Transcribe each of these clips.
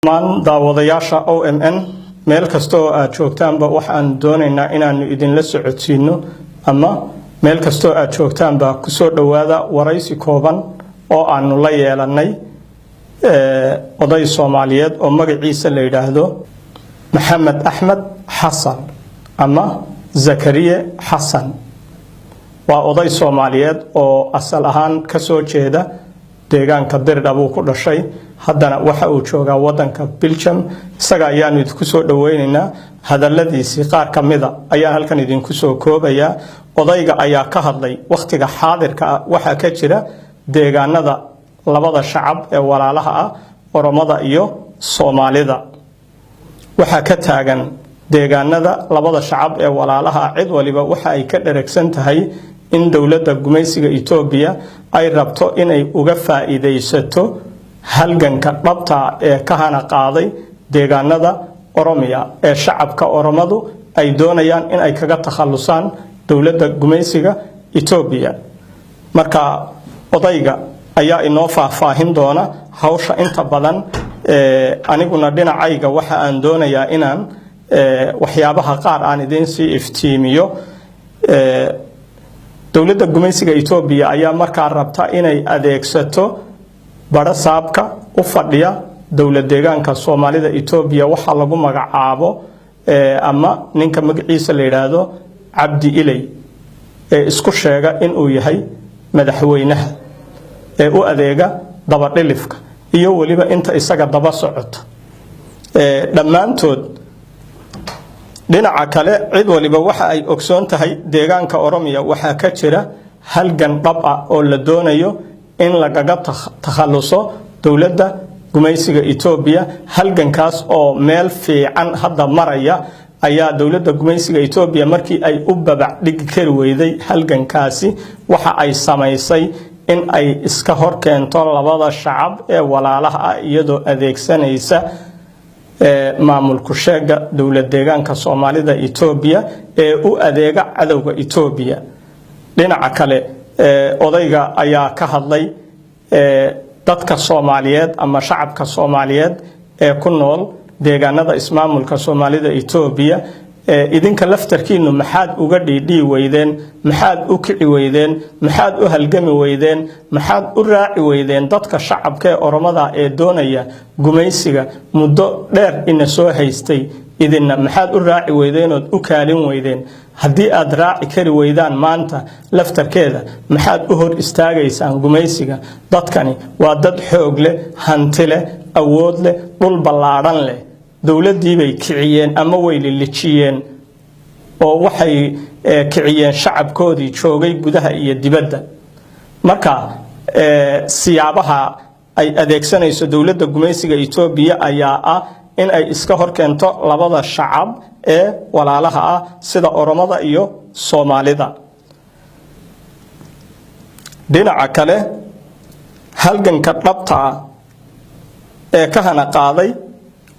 maan daawadayaasha OMN meel kasta oo aad joogtaanba waxaan doonaynaa inaanu idin la socodsiino ama meel kasta oo aad joogtaanba ku soo dhawaada waraysi kooban oo aanu la yeelanay oday Soomaaliyeed oo magaciisa la yiraahdo Maxamed Axmed Xasan ama Zakariya Xasan waa oday Soomaaliyeed oo asal ahaan ka soo jeeda deegaanka Dirdhabo ku dhashay haddana waxa uu joogaa wadanka Belgium isaga ayaan idinku soo dhaweynaynaa hadaladiisii qaar kamida ayaa halkan idinku soo koobaya odayga ayaa ka hadlay waqtiga xaadirka waxa ka jira deegaanada labada shacab ee walaalaha ah Oromada iyo Soomaalida waxa ka taagan deegaanada labada shacab ee walaalaha cid waliba waxa ay ka dheregsan tahay in dawladda gumaysiga Itoobiya ay rabto inay uga faa'iideysato halganka dhabta ee ka hana qaaday deegaanada Oromiya ee shacabka Oromadu ay doonayaan in ay kaga takhalusaan dawladda gumaysiga Itoobiya marka odayga ayaa inoo faahfaahin doona hawsha inta badan aniguna dhinacayga waxa aan doonayaa inaan waxyaabaha qaar aan idin sii iftiimiyo dawladda gumaysiga Itoobiya ayaa markaa rabta inay adeegsato barasaabka u fadhiya dawlad deegaanka Soomaalida Itoobiya waxa lagu magacaabo ama ninka magaciisa la yiraahdo Cabdi Ilay isku sheega in uu yahay madaxweynaha u adeega daba dhilifka iyo waliba inta isaga daba socota dhamaantood dhinaca kale cid waliba waxa ay ogsoon tahay deegaanka Oromiya waxa ka jira halgan dhab ah oo la doonayo in lagaga takhaluso dawladda gumaysiga Itoobiya halgankaas oo meel fiican hadda maraya ayaa dawladda gumaysiga Itoobiya markii ay u babac dhigi kari weyday halgankaasi waxa ay samaysay in ay iska hor keento labada shacab ee walaalaha ah iyadoo adeegsanaysa maamulku sheega dawlad deegaanka Soomaalida Itoobiya ee u adeega cadawga Itoobiya dhinaca kale odayga ayaa ka hadlay dadka Soomaaliyeed ama shacabka Soomaaliyeed ee ku nool deegaanada ismaamulka Soomaalida Itoobiya idinka laftarkiinu maxaad uga dhidhii weydeen maxaad u kici weydeen maxaad u halgami weydeen maxaad u raaci weydeen dadka shacabka ee Oromada ee doonaya gumaysiga muddo dheer ina soo haystay idinna maxaad u raaci weydeen oo u kaalin weydeen haddii aad raaci kari weydaan maanta laftarkeeda maxaad u hor istaagaysaan gumaysiga dadkani waa dad xoog leh hanti leh awood leh dhul ballaaran leh dawladii bay kiciyeen ama way lilijiyeen oo waxay kiciyeen shacabkoodii joogay gudaha iyo dibadda marka siyaabaha ay adeegsanayso dawladda gumaysiga Itoobiya ayaa ah in ay iska hor keento labada shacab ee walaalaha ah sida Oromada iyo Soomaalida dhinaca kale halganka dhabta ee ka hana qaaday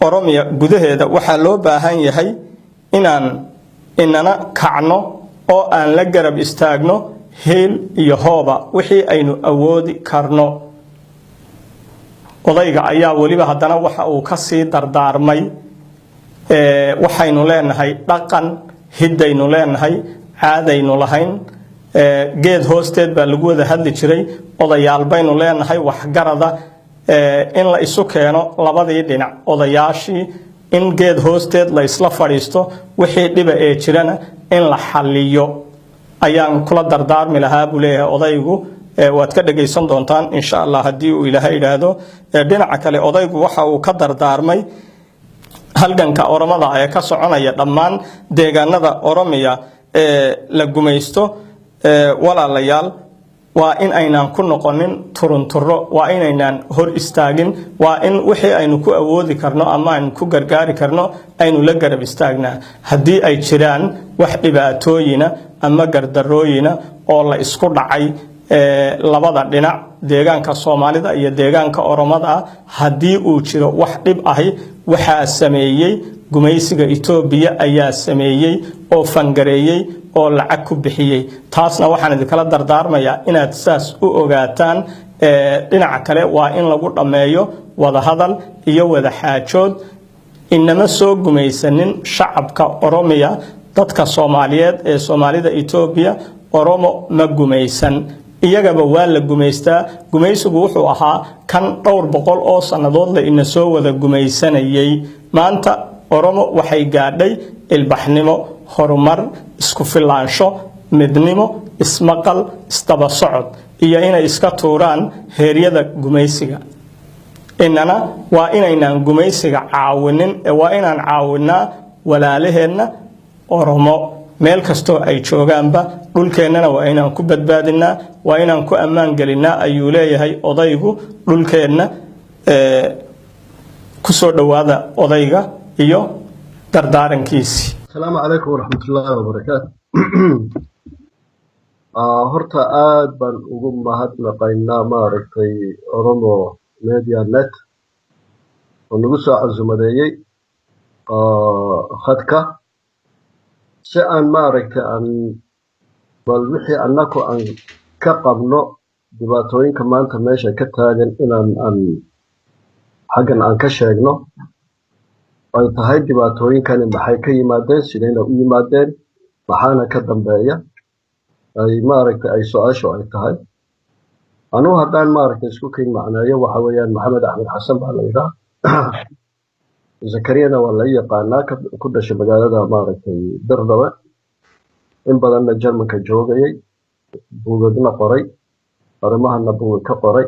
Oromiya gudaheeda waxa loo baahan yahay inana kacno oo aan la garab istaagno heel iyo hooba wixii aynu awoodi karno odayga ayaa waliba haddana waxa uu ka sii dardaarmay waxaynu leenahay dhaqan hidaynu leenahay caadaynu lahayn geed hoosteed baa lagu wada hadli jiray odayaal baynu leenahay waxgarada in la isu keeno labadii dhinac odayaashii in geed hoosteed la isla fadhiisto wixii dhiba ee jirana in la xalliyo ayaan kula dardaarmi lahaa buu leeyahay odaygu waad ka dhageysan doontaan insha Allah haddii uu Ilaahay yiraahdo dhinaca kale odaygu waxa uu ka dardaarmay halganka Oromada ee ka soconaya dhammaan deegaanada Oromiya la gumaysto walaalayaal waa in aynaan ku noqonin turunturo waa in aynaan hor istaagin waa in wixii aynu ku awoodi karno ama aynu ku gargaari karno aynu la garab istaagnaa haddii ay jiraan wax dhibaatooyina ama gardarooyina oo la isku dhacay labada dhinac deegaanka Soomaalida iyo deegaanka Oromada haddii uu jiro wax dhib ahi waxa sameeyay gumaysiga Itoobiya ayaa sameeyay oo fangareeyay oo lacag ku bixiyay taasna waxaan idinkala dardaarmayaa inaad saas u ogaataan dhinaca kale waa in lagu dhameeyo wada hadal iyo wada xaajood inama soo gumaysanin shacabka Oromiya dadka Soomaaliyeed ee Soomaalida Itoobiya Oromo ma gumaysan iyagaba waa la gumaystaa gumaysigu wuxuu ahaa kan dhowr boqol oo sanadood la ina soo wada gumaysanayay maanta Oromo waxay gaadhay ilbaxnimo horumar isku filaansho midnimo ismaqal istaba socod iyo inay iska tuuraan heeryada gumaysiga inana waa inaynaan gumaysiga caawinin waa inaan caawinaa walaalaheena Oromo meel kasto ay joogaanba dhulkeenana waa inaan ku badbaadinaa waa inaan ku ammaan gelinaa ayuu leeyahay odaygu dhulkeena ku soo dhawaada odayga iyo dardaarankiisi السلام عليكم ورحمة الله وبركاته horta aad baan ugu mahadnaqaynaa maaragtay Oromo Media Net oo nagu soo casumadeeyay khadka si aan maaragtay aan bal wixii annagu aan ka qabno dhibaatooyinka maanta meesha ka taagan inaan xaggan aan ka sheegno ay tahay dhibaatooyinkani maxay ka yimaadeen sidayna u yimaadeen maxaana ka dambeeya ay maaragtay ay su'aashu ay tahay anuu haddaan maaragtay isku keen macneeyo waxa weeyaan maxamed axmed xasan baa la yidhaha zakariyana waa la yaqaanaa ku dhashay magaalada maaragtay Dardawe in badanna Jarmanka joogayay buugadna qoray arrimahana buugad ka qoray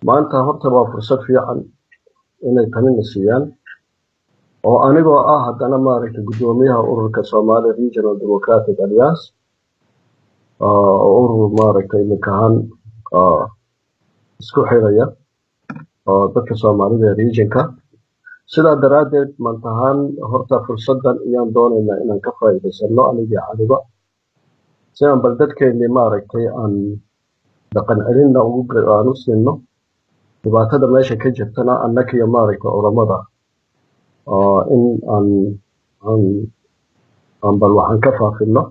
maanta horta waa fursad fiican inay tanina siiyaan oo anigoo haddana maaragtay gudoomiyaha ururka Somali Regional Democratic Alliance urur maaragtay ninkaan isku xiraya dadka Soomaalida regionka sidaa daraadeed maantahan horta fursadan iyaan doonaynaa inaan ka faa'iidaysano anigii caliba si aan bal dadkeennii maaragtay aan dhaqan celinna aan u siino dhibaatada meesha ka jirtana annagiyo maaragtay Oromada in aan bal waxaan ka faafino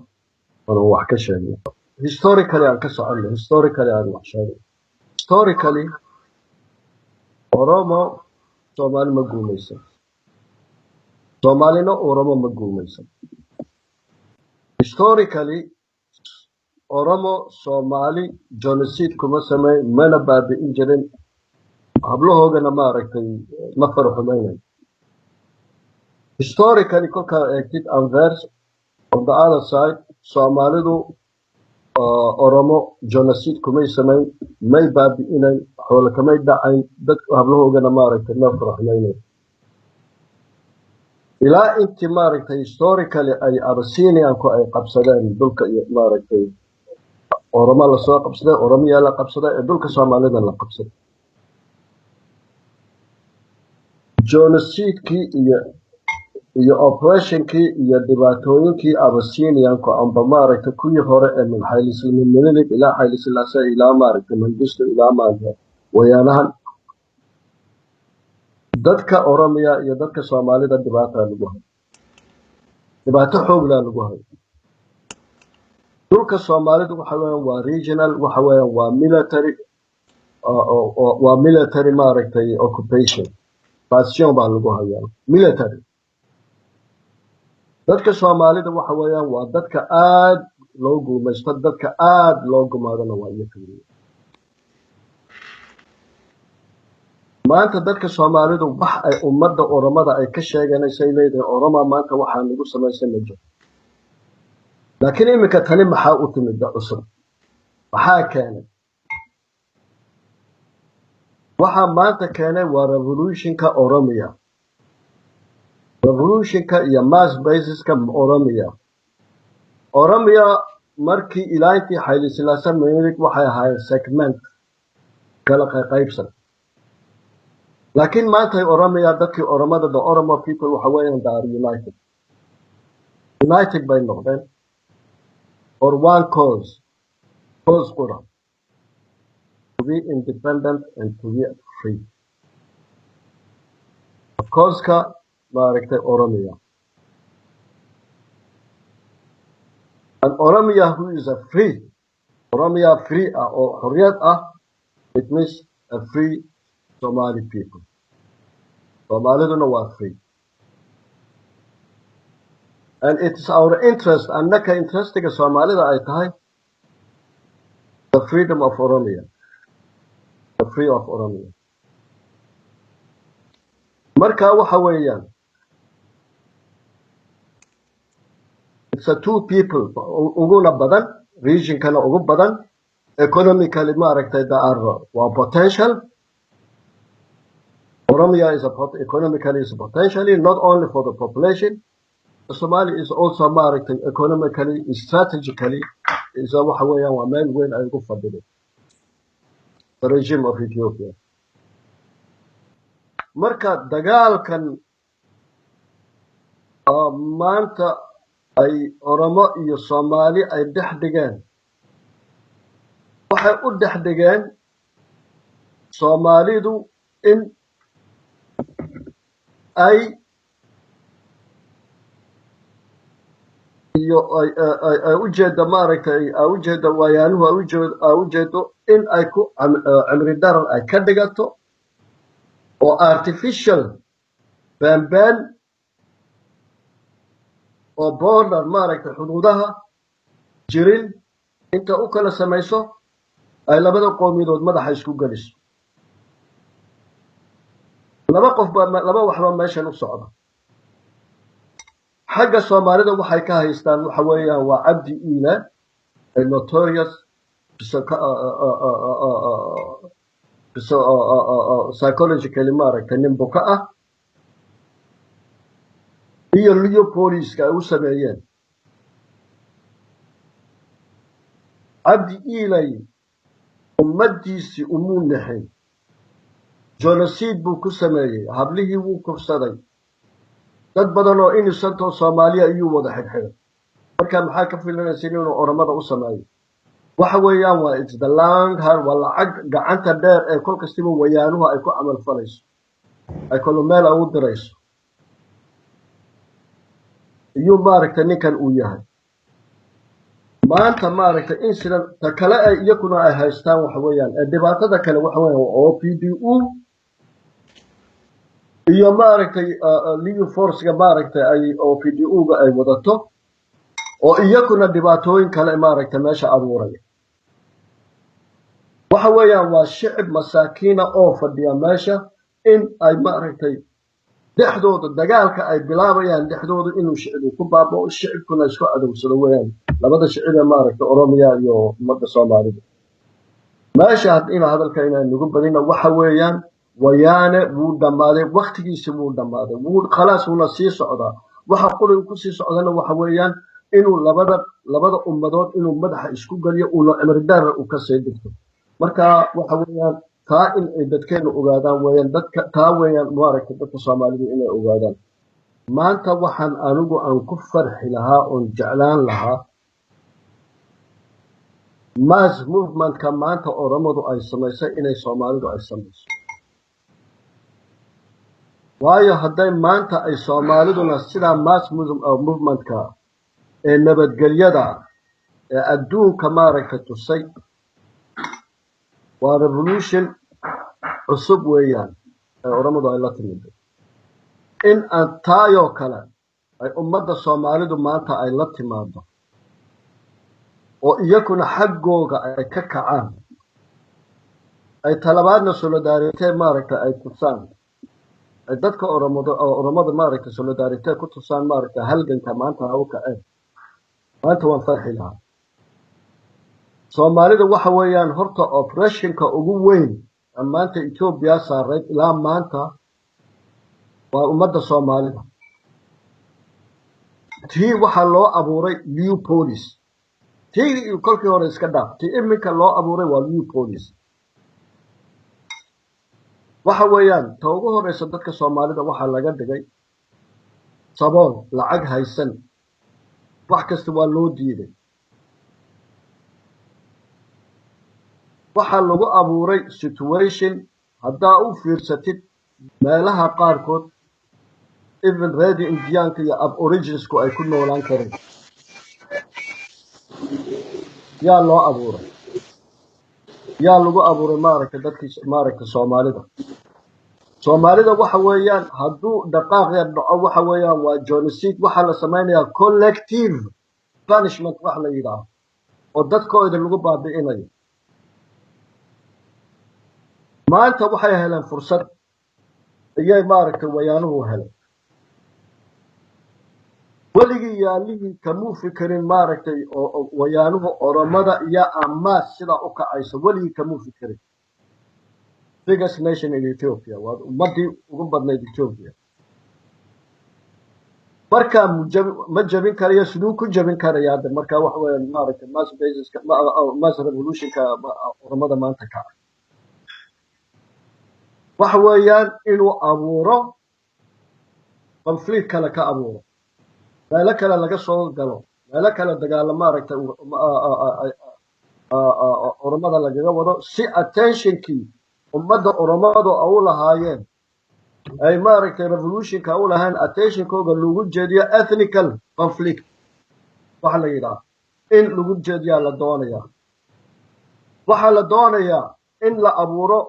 oo wax ka sheegno historically aan ka socono historically aan wax sheegno historically Oromo Somali ma guumaysan Somalina Oromo ma guumaysan historically Oromo Somali genocide kuma samay mana baabi'in jirin hablahoogana maaragtay ma farxumaynayn historically kolka eegtid anvers on the other side Somalidu Oromo genocide kumay samayn may baabi'inayn xoolo kamay dhacayn dadka hablahoogana maaragtay ma farxumaynayn ilaa intii maaragtay historically ay Abyssinianku ay qabsadeen dhulka iyo maaragtay Oromo la soo qabsaday Oromiya la qabsaday ee dhulka Soomaalida la qabsaday genocide-kii iyo operationkii iyo dhibaatooyinkii Abyssinianku amba maaragtay kuwii hore ee Haile ilaa Haile Selassie ilaa maaragtay Mengistu ilaa maaragtay wayaanahan dadka Oromiya iyo dadka Soomaalida dhibaato xoog leh lagu hayo dhulka Soomaalida waxa weeyaan waa regional waxa weeyaan waa military maaragtay occupation bastion baa lagu hayaa military dadka Soomaalida waxa weeyaan waa dadka aad loo guumaysto dadka aad loo gumaadana waa iyaga maanta dadka Soomaalidu wax ay ummadda Oromada ay ka sheeganayso leedahay Oromo maanta waxa lagu sameeyay majo laakiin imika tani maxaa u timid cusub waxaa keenay waxa maanta keenay waa revolutionka Oromiya revolutionka iyo mass basiska Oromiya markii ilaahay Haile Selassie meerik waxay ahaayeen segment kala qaybsan laakiin maanta Oromiya dadkii Oromada the Oromo people waxa weeyaan daar united by noqdeen for one cause qura to be independent and to be free cause-ka maaragtay Oromiya and Oromiya who is a Oromiya free or xorriyad it means a free Somali people. Somaliduna waa free. And it is our interest, annaka interestiga Somalida ay tahay, the freedom of Oromia. The free of Oromia. Marka waxa weeyaan, it's a two people, uguna badan, region kana ugu badan, economically maaragtay there are potential. Oromia is economically is potentially not only for the population. Somalia is also maaragtay economically, strategically, is waxa weeyaan waa meel weyn ay ugu fadhido. The regime of Ethiopia. Marka dagaalkan maanta ay Oromo iyo Soomaali ay dhex dhigeen, waxay u dhex dhigeen Soomaalidu in ay iyo ay ujeeda maaragtay ay ujeeda wayaanuhu ay ujeedo in ay ku cimri darar ay ka dhigato oo artificial been oo border maaragtay xuduudaha jirin inta u kala samayso ay labada qowmiyadood madaxa isku galiso. laba waxba meeshan u socda. xagga Soomaalida waxay ka haystaan waxa weeyaan waa Cabdi Iile, a notorious psychologically maaragtay nin buka ah, iyo liyo booliiska ay u sameeyeen. Cabdi Iile ummadiisii umuu naxay, genocide buu ku sameeyey, hablihii wuu kufsaday, dad badan oo innocent oo Soomaaliya ayuu wada xidhxidhay. marka maxaa ka filanaysa inuu Oromada u sameeyo? waxa weeyaan waa it's the long hard waa lacag gacanta dheer ee kol kastiba wayaanuhu ay ku camal falayso, ay kolo meel u dirayso. iyo maaragtay ninkan uu yahay maanta maaragtay incident ta kale ay iyakuna ay haystaan waxa weeyaan dhibaatada kale waxa weeyaan OPDU iyo maaragtay liu force-ga maaragtay ay OPDU-ga ay wadato oo iyakuna dhibaatooyin kale maaragtay meesha abuuraya. waxa weeyaan waa shicib masaakiina oo fadhiya meesha in ay maaragtay dhexdooda dagaalka ay bilaabayaan dhexdooda inuu shicib ku baabao, shicibkuna isku adowsado weeyaan labada shicib ee maaragtay Oromia iyo ummadda Soomaalida. meesha in hadalka inaan nagu badina waxa weeyaan wayaane wuu dhammaaday, waqtigiisa wuu dhammaaday, wuu khalaas una sii socdaa. waxa qorigu ku sii socdana waxa weeyaan inuu labada ummadood inuu madaxa isku galiyo uu cimri dheer u ka sii dhigto. marka waxa weeyaan taa in ay dadkeenu ogaadaan weeyaan, dadka taa weeyaan maaragtay dadka Soomaalidu inay ogaadaan. maanta waxaan anigu aan ku farxi lahaa oon jeclaan lahaa mass movementka maanta Oromadu ay samaysay inay Soomaalidu ay samayso. waayo hadday maanta ay Soomaaliduna sidaa mass movementka ee nabadgelyada ee adduunka maaragtay tusay, waa revolution cusub weeyaan ee Oromadu ay la timid. in aan taayoo kale ay ummadda Soomaalidu maanta ay la timaado oo iyakuna xaggooga ay ka kacaan, ay talabaadna solidarity maaragtay ay tusaan, ay dadka Oromada maaragtay solidarity ku tusaan maaragtay halganka maanta ha u kaceen. maanta waan farxi lahaa. Soomaalida waxa weeyaan horta operationka ugu weyn maanta Ethiopia saaray ilaa maanta waa ummadda Soomaalida. tii waxa loo abuuray new police, tii kolkii hore iska dhaaf, tii iminka loo abuuray waa new police. waxa weeyaan ta ugu horeysa dadka Soomaalida waxa laga dhigay sabool, lacag haysan, wax kasta waa loo diiday. waxa lagu abuuray situation haddaa u fiirsatid meelaha qaarkood even ready Indianka iyo aborigines-ku ay ku noolaan kareen. yaa loo abuuray, yaa lagu abuuray maaragtay dadkii maaragtay Soomaalida. soomaalida waxa weeyaan hadduu dhaqaaq yar dhaco waxa weeyaan waa genocide waxaa la samaynayaa collective punishment wax la yidhaaho oo dadkooda lagu baabi'inayo maanta waxay heleen fursad iyay maaragtay wayaanuhu helay weligii yaalihii kamuu fikirin maaragtay oo wayaanuhu oromada iyo amaas sidaa u kacaysa weligii kamuu fikirin biggest nation in Ethiopia waa ummadii ugu badnayd Ethiopia marka ma jabin karayo siduu ku jabin karayaa marka wax weeyaan maaragtay mass basis mass revolution ka oromada maanta ka wax weeyaan inuu abuuro conflict kala ka abuuro meelo kale laga soo galo meelo kale dagaalamo maaragtay oromada lagaga wado si attentionkii ummadda oromadu u lahaayeen ay maaragtay revolutionka u lahayn attentionkooga lagu jeediyo ethnical conflict waxa la yidhaah in lagu jeediyaa la doonayaa waxaa la doonayaa in la abuuro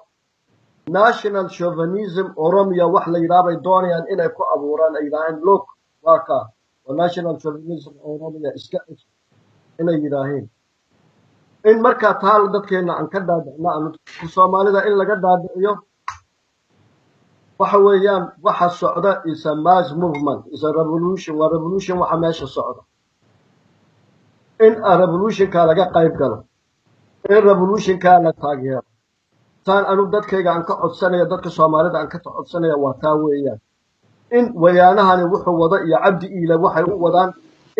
national chauvinism oromia wax la yidhaah bay doonayaan inay ku abuuraan ay yidhaaheen look waa kaa waa national chauvinism oromia iska inay yidhaaheen in markaa taal dadkeena aan ka dhaadhicno soomaalida in laga dhaadhiciyo waxa weeyaan waxa socda is a mass movement is a revolution waa revolution waxa meesha socda in a revolutionka laga qayb galo in revolutionka la taageero taan anu dadkayga aan ka codsanayo dadka soomaalida aan ka codsanayo waa taa weeyaan in wayaanahani wuxuu wado iyo cabdi iile waxay u wadaan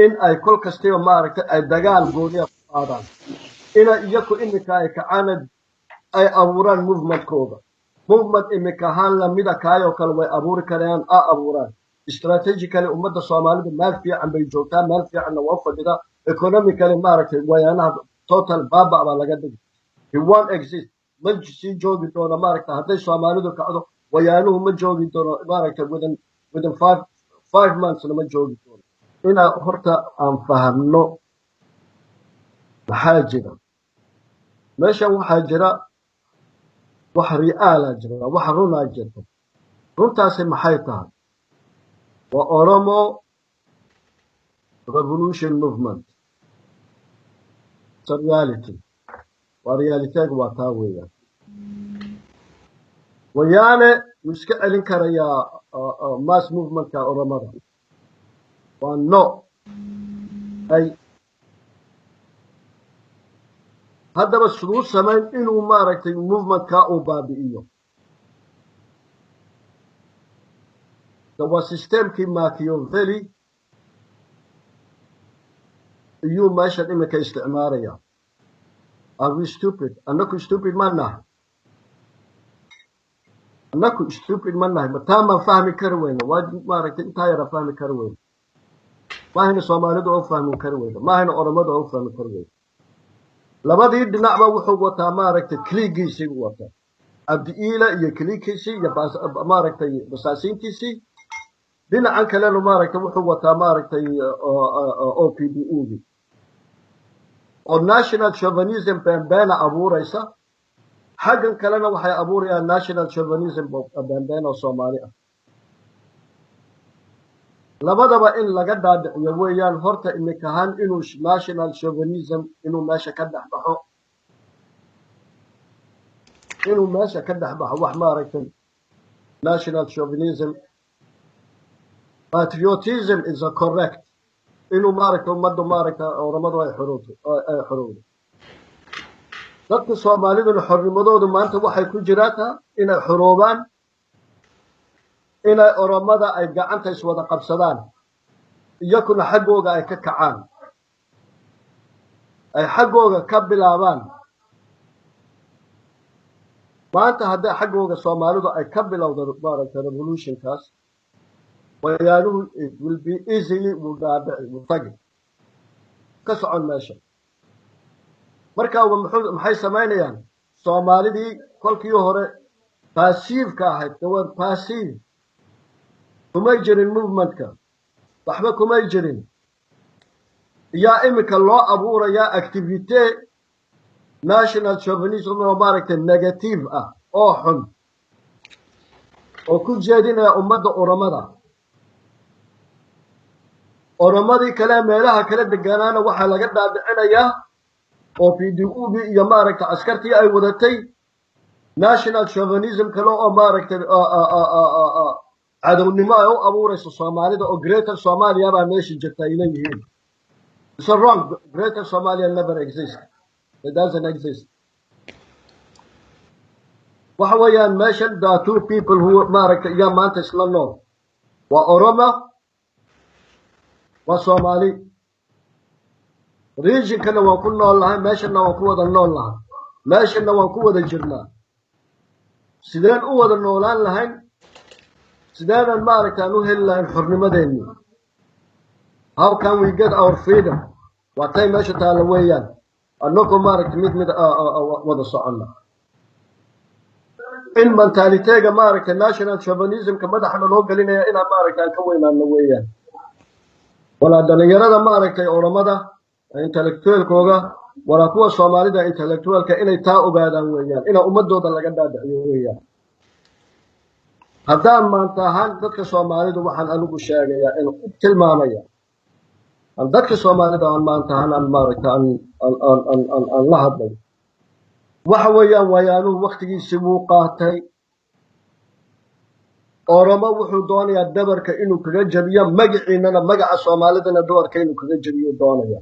in ay kol kastaba maaragtay ay dagaal gooniya ku qaadaan ina iyaku imika ay kacaanad ay abuuraan movementkooda movement imika ahaan lamida kaayoo kale way abuuri karayaan abuuraan strategically ummadda soomaalida meel fiican bay joogtaa meel fiicanna waa fadhida economically maaragtay wayaanaha total baaba baa laga dhigi he won't exist ma sii joogi doono maaragtay hadday soomaalidu kacdo wayaanuhu ma joogi doono maaragtay within five months ma joogi doono inaa horta aan fahamno maxaa jira meeshan waxaa jira wax ri'aala jira wax runaa jirta runtaasi maxay tahay waa oromo revolution movement reality waa realityga waa taa weeyaan wayaane wuu iska celin karayaa mass movementka oromada waa no ay haddaba siduu samayn inuu maaragtay movementka uu baabi'iyo waa systemkii Machiavelli iyuu meeshan iminka isticmaalaya are we stupid annaku stupid ma nahay annaku stupid ma nahay mataa maan fahmi kari weyno waa maaragtay intaa yara fahmi kari weyno maahayna soomaalidu oo fahmi kari weyno maahayna oromadu oo fahmi kari weyno labadii dhinacba wuxuu wataa maaragtay kliigiisii buu wataa cabdi iile iyo kliigiisii iyo maaragtay basaasiintiisii dhinacan kalena maaragtay wuxuu wataa maaragtay OPDU oo national chauvinism beenbeena abuuraysa xaggan kalena waxay abuurayaan national chauvinism beenbeen oo Soomaali ah labadaba in laga dhaadhiciyo weeyaan horta imika ahaan inuu national chauvinism inuu meesha ka dhex baxo wax maaragtay national chauvinism patriotism is a correct inuu maaragtay ummaddu maaragtay oromadu ay xorowdo dadka Soomaaliduna xornimadoodu maanta waxay ku jiraataa inay xoroobaan inay oromada ay gacanta iswada qabsadaan iyakuna xaggooga ay ka kacaan ay xaggooga ka bilaabaan maanta hadday xaggooga Soomaalidu ay ka bilowdo maaragtay revolutionkaas wayaanuhu it will be easily will tagi ka socon meesha marka maxay samaynayaan Soomaalidii kolkii hore passive-ka ahayd dawad passive kumay jirin movementka waxba kumay jirin yaa imika loo abuurayaa activity national chauvinism oo maaragtay negative ah oo xun oo ku jeedinaya ummadda oromadii kale meelaha kala deganaana waxaa laga dhaadhicinayaa oo PDUB iyo maaragtay askartii ay wadatay national chauvinism kale oo maaragtay cadownimo ay u abuurayso Soomaalida oo Greater Somalia baa meesha jirta ay leeyihiin. It's wrong. Greater Somalia never exists. It doesn't exist. waxa weeyaan meeshan the two people who maaragtay iyo maanta isla nool waa Oromo waa Soomaali region kana waan ku nool lahay meeshana waan ku wada nool lahay meeshana waan ku wada jirnaa sideen u wada noolaan lahayn sideen maaragtay aan u heli lahayn xornimadeeni how can we get our freedom waa tay meesha taala weeyaan annagoo maaragtay mid wada soconna in mentalitega maaragtay national chauvinism ka madaxna loo galinaya inaan maaragtay ka weynaano weeyaan wala dhalinyarada maaragtay Oromada intellectualkooga wala kuwa Soomaalida intellectualka inay taa ogaadaan weeyaan ina ummadooda laga dhaadhiciyo weeyaan haddaan maanta ahaan dadka Soomaalidu waxaan anigu sheegayaa in tilmaamaya dadka Soomaalida aan maanta ahaan maaragtay aan la hadlay waxa weeyaan wayaanuhu waqtigiisii wuu qaatay Oromo wuxuu doonayaa dabarka inuu kaga jabiyo magaciinana magaca Soomaalidana dabarka inuu kaga jabiyo doonaya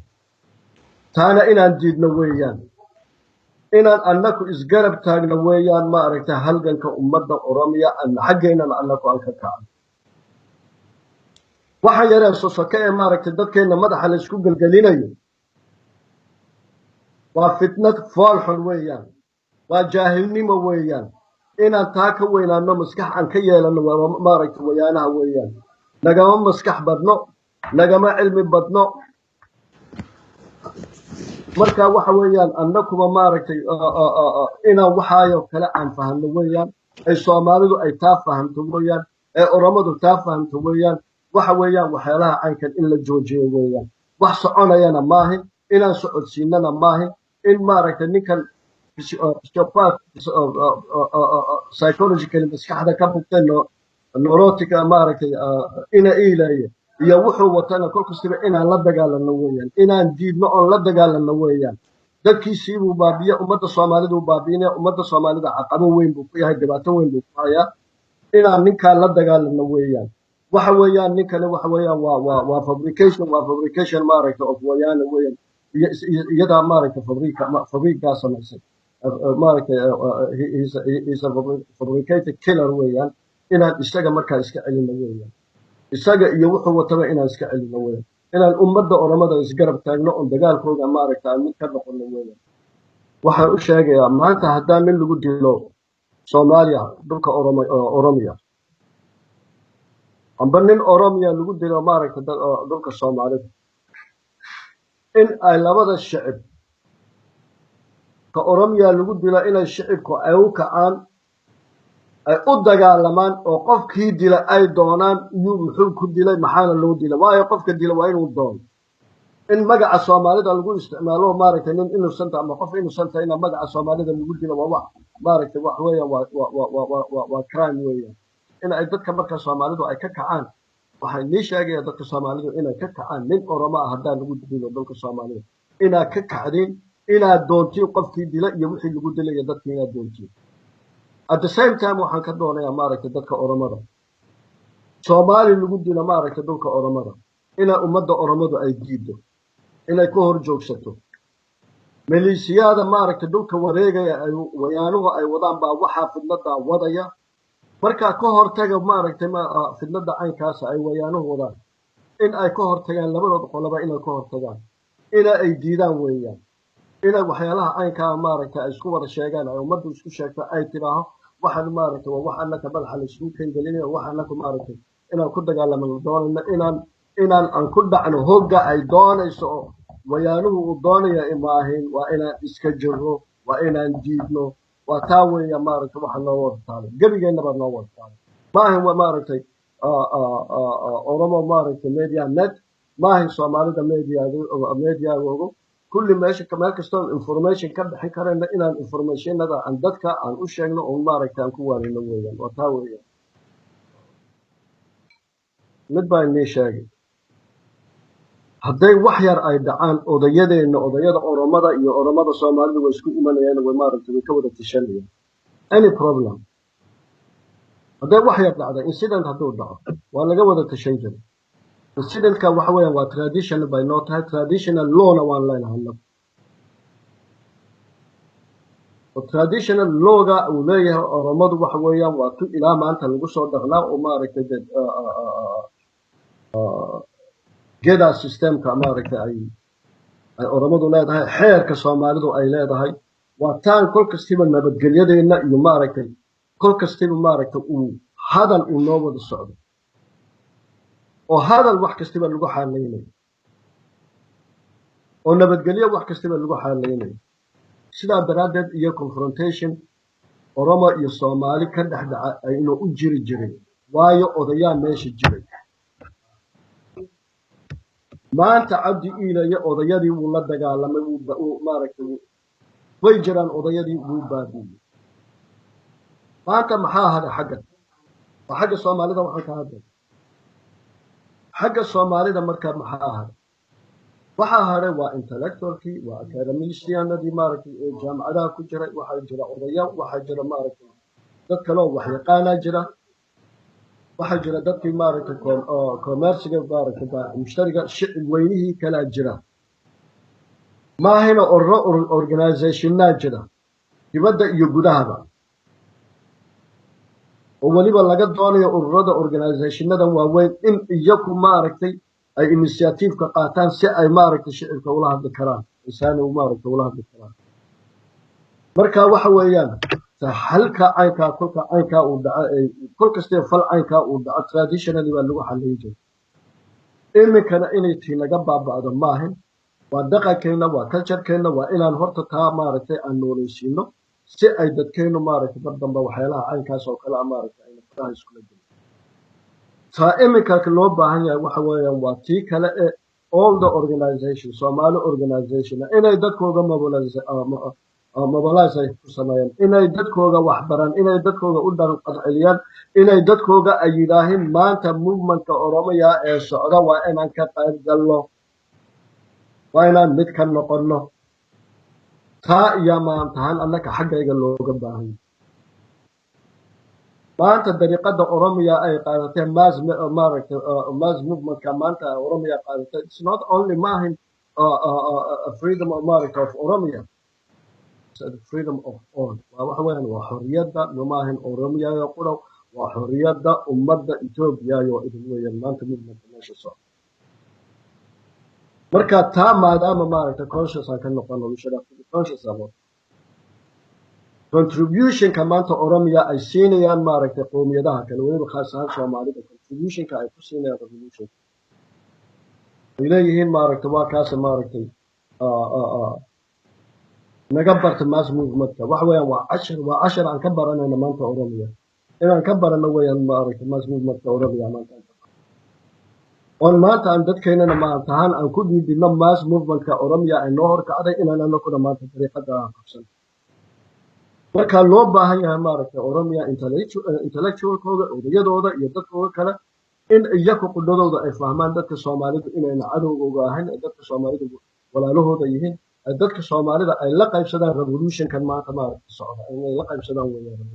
taana inaan diidno weeyaan inaan annaku isgarab taagno weeyaan maaragtay halganka ummadda Oromiya aan xageynana annaku aan ka kacno waxa yareen sosoko ee maaragtay dadkeena madaxa la isku galgalinayo waa fitnad foolxun weeyaan waa jaahilnimo weeyaan inaan taa ka weynaano maskax aan ka yeelano maaragtay wayaanaha weeyaan nagama maskax badno nagama cilmi badno marka waxa weeyaan annakuba maaragtay inaan waxaayo kale aan fahanno weeyaan ay Soomaalidu ay taa fahanto weeyaan ay Oromadu taa fahanto weeyaan waxa weeyaan waxyaalaha caynkan in la joojiyo weeyaan wax soconayana maaha inaan socodsiinana maaha in maaragtay ninkan psychologically maskaxda ka bugtay neurotic maaragtay ina ilaaya iyo wuxuu watana kolkasta inaan la dagaalano weeyaan inaan diidno oo la dagaalano weeyaan dadkiisii buu baabiya ummadda Soomaalida uu baabiyay ummadda Soomaalida caqabo weyn buu ku yahay dhibaato weyn buu ku hayaa inaan ninka la dagaalano weeyaan waxa weeyaan ninkana waxa weeyaan waa fabrication maaragtay of wayaana weeyaan iyada maaragtay fabriika samaysan maaragtay he's a fabricated killer weeyaan inaan isaga markaa iska celino weeyaan isaga iyo wuxuu wataba inaan iska celino weeyaan inaan ummadda Oromada isgarab taagno oo dagaalkooda maaragtay mid ka noqono weeyaan waxaan u sheegayaa maanta haddaan nin lagu dilo Soomaaliya dhulka Oromiya amba nin Oromiya lagu dilo maaragtay dhulka Soomaalida in ay labada shicib ka Oromiya lagu dilo inay shicibku ay u kacaan ay u dagaalamaan oo qofkii dila ay doonaan iyo wuxuu ku dilay maxaana loo dilay waayo qofka dila waa inuu doono in magaca Soomaalida lagu isticmaalo maaragtay nin innocent ama qof innocent in magaca Soomaalida lagu dilo waa wax maaragtay wax weeyaan waa crime weeyaan in ay dadka marka Soomaalidu ay ka kacaan waxay nii sheegayaan dadka Soomaalidu inay ka kacaan nin Oromo ah haddaan lagu dilo dalka Soomaalida inaa ka kacdeen inaa doontiin qofkii dila iyo wixii lagu dilay dadkii inaa doontiin at the same time waxaan ka doonayaa maaragtay dadka Oromada Soomaali lagu dilo maaragtay dalka Oromada ina ummadda Oromadu ay diido inay ku hor joogsato maleeshiyada maaragtay dhulka wareegaya ay wayaanuhu ay wadaan baa waxa fidnada wadaya marka ka hortaga maaragtay fidnada caynkaas ay wayaanuhu wadaan in ay ka hortagaan labadooda qolaba inay ka hortagaan ina ay diidaan weeyaan ina waxyaalaha caynka maaragtay ay isku wada sheegaan ay ummaddu isku sheegto ay tiraaho waxaan maaragtay waa waxaan ka madaxa la isku keengelinayo waxaan ka maaragtay inaan ku dagaalamo doonayna inaan aan ku dhacno hogga ay doonayso wayaanuhu uu doonaya imaahin waa inaan iska jiro waa inaan diidno waa taa weeya maaragtay waxaan noo wada taalo gabigeena baa noo wada taalo maahin waa maaragtay Oromo maaragtay media net maahin Soomaalida media ugu kulli meesha meel kasta information ka bixin karayna inaan informationada aan dadka aan u sheegno oo maaragtay aan ku waarino weeyaan waa taa weeyaan mid baa inii sheegay hadday wax yar ay dhacaan odayadeenna odayada oromada iyo oromada soomaalidu way isku imanayaan way maaragtay way ka wada tashanayaan any problem hadday wax yar dhacda incident hadduu dhaco waa laga wada tashan jiray incidentka waxa weeyaan waa traditional bay noo tahay traditional lawna waan leenahay oo traditional lawga uu leeyahay oromadu waxa weeyaan waa tu ilaa maanta lagu soo dhaqnaa oo maaragtay geda systemka maaragtay ay oromadu leedahay xeerka soomaalidu ay leedahay waa taan kol kastiba nabadgelyadeena iyo maaragtay kol kastiba maaragtay uu hadal uu noo wada socdo oo hadal wax kastiba lagu xaalaynayo oo nabadgelyo wax kastiba lagu xaalaynayo sidaa daraaddeed iyo confrontation oromo iyo soomaali ka dhex dhaca ay inuu u jiri jiray waayo odayaa meesha jiray maanta cabdi iilaya odayadii wuu la dagaalamay wuu maaragtay way jiraan odayadii wuu baabiyey maanta maxaa haday xagga waa xagga soomaalida waxaan ka hadlay xagga soomaalida markaa maxaa haday waxaa haday waa intellectualkii waa academicianadii maaragtay ee jaamacadaha ku jiray waxaa jira odaya waxaa jira maaragtay dad kaloo waxyaqaanaa jira waxaa jira dadkii maaragtay commerciga maaragtay mushtariga shicib weynihii kalaa jira maahina organizationnaa jira dibadda iyo gudahaba oo weliba laga doonayo ururada organizationada waaweyn in iyaku maaragtay ay initiativeka qaataan si ay maaragtay shicibka ula hadli karaan insaani maaragtay ula hadli karaan marka waxa weeyaan halka caynkaa kolka caynkaa uu dhaco kol kastee fal caynkaa uu dhaco traditionally baa lagu xalayn jiray iminkana inay tii naga baaba'do maahin waa dhaqankeenna waa culturekeenna waa inaan horta taa maaragtay aan noolaysiino si ay dadkeennu maaragtay mar dambe waxyaalaha caynkaas oo kale maaragtay ayna faraha iskula gelin taa iminka loo baahan yahay waxa weeyaan waa tii kale ee all the organization Somali organization inay dadkooga mobilize ay ku sameeyaan inay dadkooga wax baran inay dadkooga u dharan qadciliyaan inay dadkooga ay yidhaahin maanta movementka oromaya ee socda waa inaan ka qayb galno waa inaan mid ka noqonno taa iyo maantahan annaka xaggayga looga baahan maanta dariiqada oromiya ay qaadatay mass movementka maanta oromiya qaadatay it's not only maahin freedom of maaragtay of oromia freedom of all waxa weeyaan waa xorriyadda maahin oromiya qura waa xorriyadda ummadda Ethiopia iyo idin weeyaan maanta movementka meesha soo marka taa maadaama maaragtay conscious aan ka noqono conscious about contributionka maanta oromia ay siinayaan maaragtay qowmiyadaha kale weliba khaas ahaan soomaalida contributionka ay ku siinayaan revolution ay leeyihiin maaragtay waa kaas maaragtay naga barta mass movementka waxa weeyaan waa cashar aan ka baranayna maanta oromia inaan ka barano weeyaan maaragtay mass movementka oromia maanta on maanta aan dadkeenana maantahaan aan ku diidino mass movementka oromia ay noo horkacday inaan anakuna maanta dariiqada aan qabsan marka loo baahan yahay maaragtay oromia intellectualkooda odayadooda iyo dadkooda kale in iyaku qudhadooda ay fahmaan dadka soomaalidu inayna cadowgooga ahayn dadka soomaalidu walaalahooda yihiin dadka soomaalida ay la qaybsadaan revolutionkan maanta maaragtay socda inay la qaybsadaan weeyaan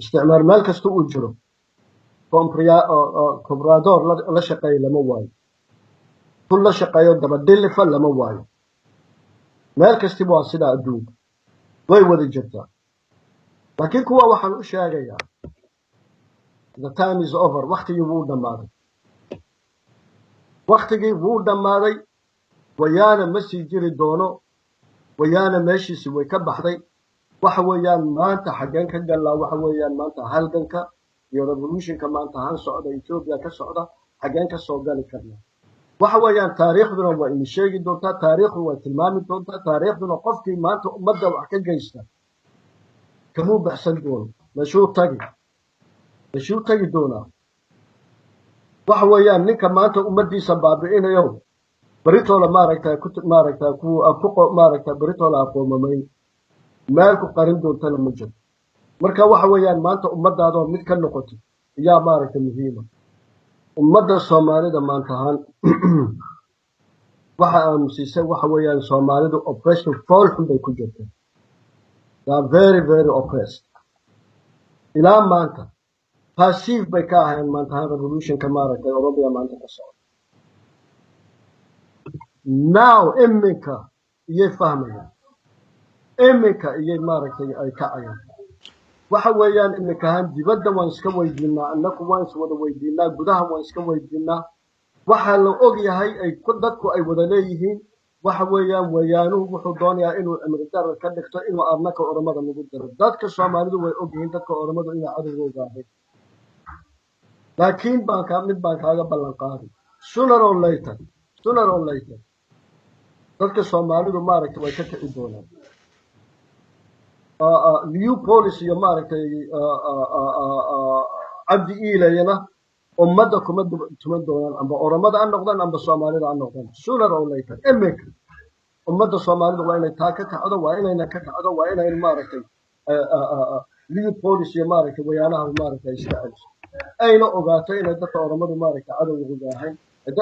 isticmaar meel kasta uu jiro comprador la shaqeeyo lama waayo kul la shaqeeyo dabadhilifa lama waayo meel kastiba waa sidaa adduunka way wada jirtaa laakiin kuwa waxaan u sheegayaa the time is over waktigii wuu dhammaaday waktigii wuu dhammaaday wayaana ma sii jiri doono wayaana meeshiisi way ka baxday waxa weeyaan maanta xaggeen ka gallaa waxa weeyaan maanta halganka iyo revolutionka maanta han socda Ethiopia ka socda xaggeen ka soo gali karnaa waxa weeyaan taariikhduna waa in sheegi doontaa taariikhdu way tilmaami doontaa taariikhduna qofkii maanta ummadda wax ka geysta kamuu baxsan doono meeshuu tagi doonaa waxa weeyaan ninka maanta ummaddiisa baabi'inayo baritoola maaragtaa baritoola aqoomamayn meel ku qarin doontana ma jiro marka waxa weeyaan maanta ummadaadoo mid ka noqotid yaa maaragtay muhiima ummadda soomaalida maanta ahaan waxa aamusiisay waxa weeyaan soomaalidu oppression fool xun bay ku jirtaa they are very very oppressed ilaa maanta passive bay ka ahayn maanta ahaan revolutionka maaragtay Oromia maanta ka socda now iminka iyay fahmayaan iminka iyay maaragtay ay kacayaan waxa weeyaan iminka ahaan dibadda waan iska weydiinaa annagu waan is wada weydiinaa gudaha waan iska weydiinaa waxaa la og yahay ay dadku ay wada leeyihiin waxa weeyaan wayaanuhu wuxuu doonayaa inuu cimri darar ka dhigto inuu arnaka Oromada lagu daro dadka Soomaalidu way og yihiin dadka Oromadu inay cadowgooda ahayd laakiin mid baan kaaga ballan qaaday sooner or later dadka Soomaalidu maaragtay way ka kici doonaan new policy iyo maaragtay cabdi iilayna ummadda kuma tuman doonaan amba Oromada aan noqdaan amba Soomaalida aan noqdaan sooner or later iminka ummadda Soomaalidu waa inay taa ka kacdo waa inayna ka kacdo waa inay maaragtay new policy maaragtay wayaanaha maaragtay iska celiso ayna ogaato inay dadka Oromadu maaragtay cadowgooda ahayn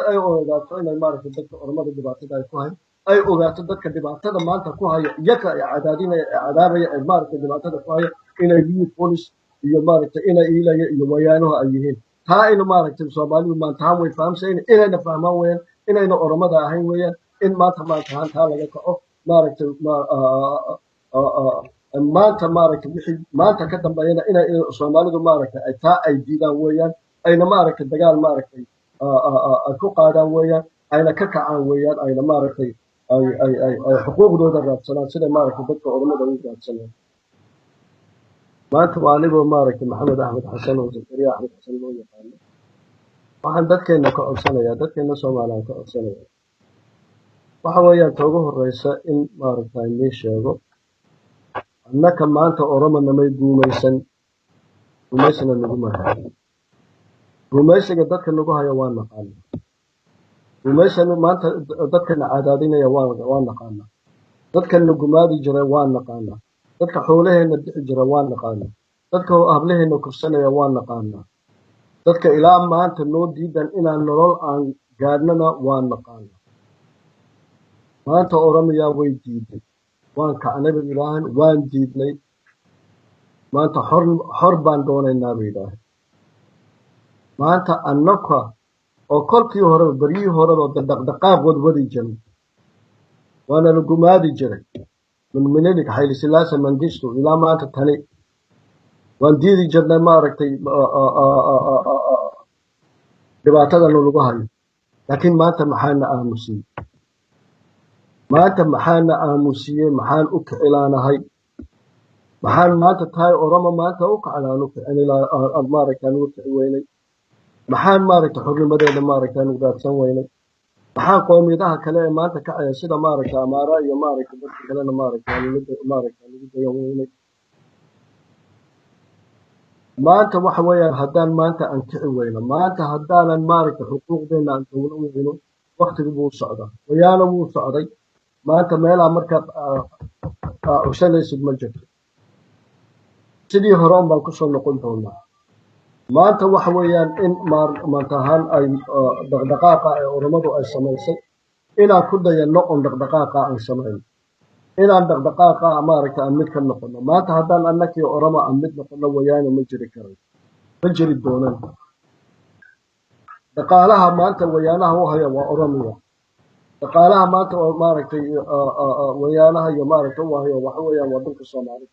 ay ogaato inay maaragtay dadka Oromadu dhibaatada ay ku hayn ay ogaato dadka dhibaatada maanta ku haya iyaga ay cadaabaya ay maaragtay dhibaatada ku haya inay new policy iyo maaragtay inay iilaya iyo wayaanuhu ay yihiin taa aynu maaragtay Soomaalidu maanta way fahamsayeen inayna fahmaan weeyaan inayna Oromada ahayn weeyaan in maanta taa laga kaco maaragtay maanta maaragtay wixii maanta ka dambeeyana inay Soomaalidu maaragtay ay taa ay diidaan weeyaan ayna maaragtay dagaal maaragtay ay ku qaadaan weeyaan ayna ka kacaan weeyaan ayna maaragtay ay xuquuqdooda raadsanaan sida maaragtay dadka Oromada u raadsanaan maanta waa anigoo maaragtay Maxamed Axmed Xasan oo Zakariya Axmed Xasan loo yaqaano waxaan dadkeena ka codsanayaa dadkeena Soomaaliyeed ka codsanayaa waxa weeyaan toogu horeysa in maaragtay la sheego annaka maanta Oromana may guumaysana nagu maahan guumaysiga dadka nagu hayo waa naqaan guumaysana maanta dadkana cadaadinaya waa naqaan dadkana gumaadi jiray waa naqaan dadka xoolaheena bixi jiray waa naqaan dadka hablaheena kursanaya waa naqaan dadka ilaa maanta noo diidan inaan nolol aan gaadnana waa naqaan maanta Oromia way diiday waan kacnay ilaahan waan diidnay maanta xor baan doonaynaa ilaahay maanta annaka oo kolkii hore bariyii hore oo dhaqdhaqaaq wadi jiray waana la gumaadi jiray min Menelik Haile Selassie Mengistu ilaa maanta tani waan diidi jirnay maaragtay dhibaatada lagu hayo laakiin maanta maxaana aamusiyey maxaan u kicilaanahay maxaan maanta tahay Oromo maanta u kacalaano maaragtay ugu kici weynay maxaan maaragtay xornimadeeda maaragtay ugu daadsan weynay maxaan qoomiyadaha kale ee maanta kacaya sida maaragtay Amaara iyo maaragtay dadka kalena maaragtay lagu dayan weynay maanta waxa weeyaan haddaan maanta aan kici weyno maanta haddaanan maaragtay xuquuqdeena aan dowlo weyno waqtigu wuu socdaa wayaana wuu socday maanta meelaha markaad cushanaysid ma jirto sidii hore baan kusoo noqon doonaa maanta waxa weeyaan in maanta ahaan ay dhaqdhaqaaqa ee Oromadu ay samaysay inaan ku dayanno on dhaqdhaqaaqa aan samayno inaan dhaqdhaqaaqa maaragtay aan mid ka noqono maanta haddaan annakii Oromo aan mid noqono wayaana ma jiri doonaan dhaqaalaha maanta wayaanaha u haya waa Oromia dhaqaalaha maanta oo maaragtay wayaanaha iyo maaragtay u haya waxa weeyaan waa dalka Soomaaliya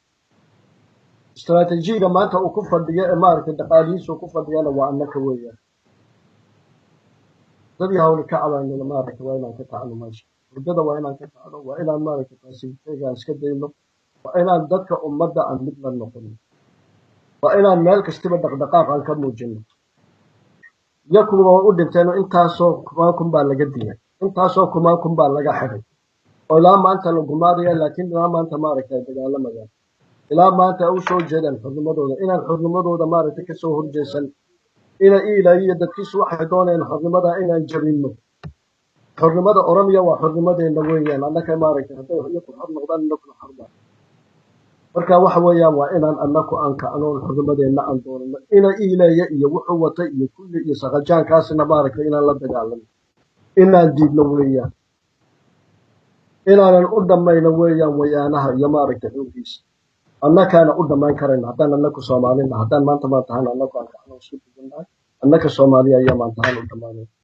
استراتيجية ما أنت وكفر دقيقة ما أعرف الدقاليس وكفر دقيقة وأنك وياه تبي هون الكعبة إنه ما أعرف وين أنك تعلم ماشي وجد وين أنك تعلم وإلى ما أعرف تقاسيم تيجي أسكت إنه وإلى ذاتك أمدا عن مثل النقل وإلى الملك استبدأ دقائق عن كم الجنة يكون موجود إنتنا أنت سوق ما كم بالجدية أنت سوق ما كم بالجا حري ولا ما أنت لو جمادية لكن لا ما أنت ما أعرف تقال ما جا إلى ما أنت أوصل جدا حرمضونا إلى الحرمضونا ما رتك سوهر جسن إلى يدكيس واحد دون الحرمضة إلى الجريمة حرمضة أوراميا وحرمضة النووية لأنك ما رتك حتى يكون حرمضة نكون حرمة marka waxa weeyaan waa inaan annaku aan kacno xudumadeena aan doonno ina iileeya iyo wuxuu wata iyo kulli iyo saqajaankaasina maaragtay inaan la dagaalano inaan diidno weeyaan inaanan u dhammayno weeyaan wayaanaha iyo maaragtay xooggiisa annakaana u dhammayn karayna haddaan annaku soomaalina haddaan maanta maan tahan annaku aan kacno isku dugannahay annaka soomaaliya ayaa maan tahan u dhammaanay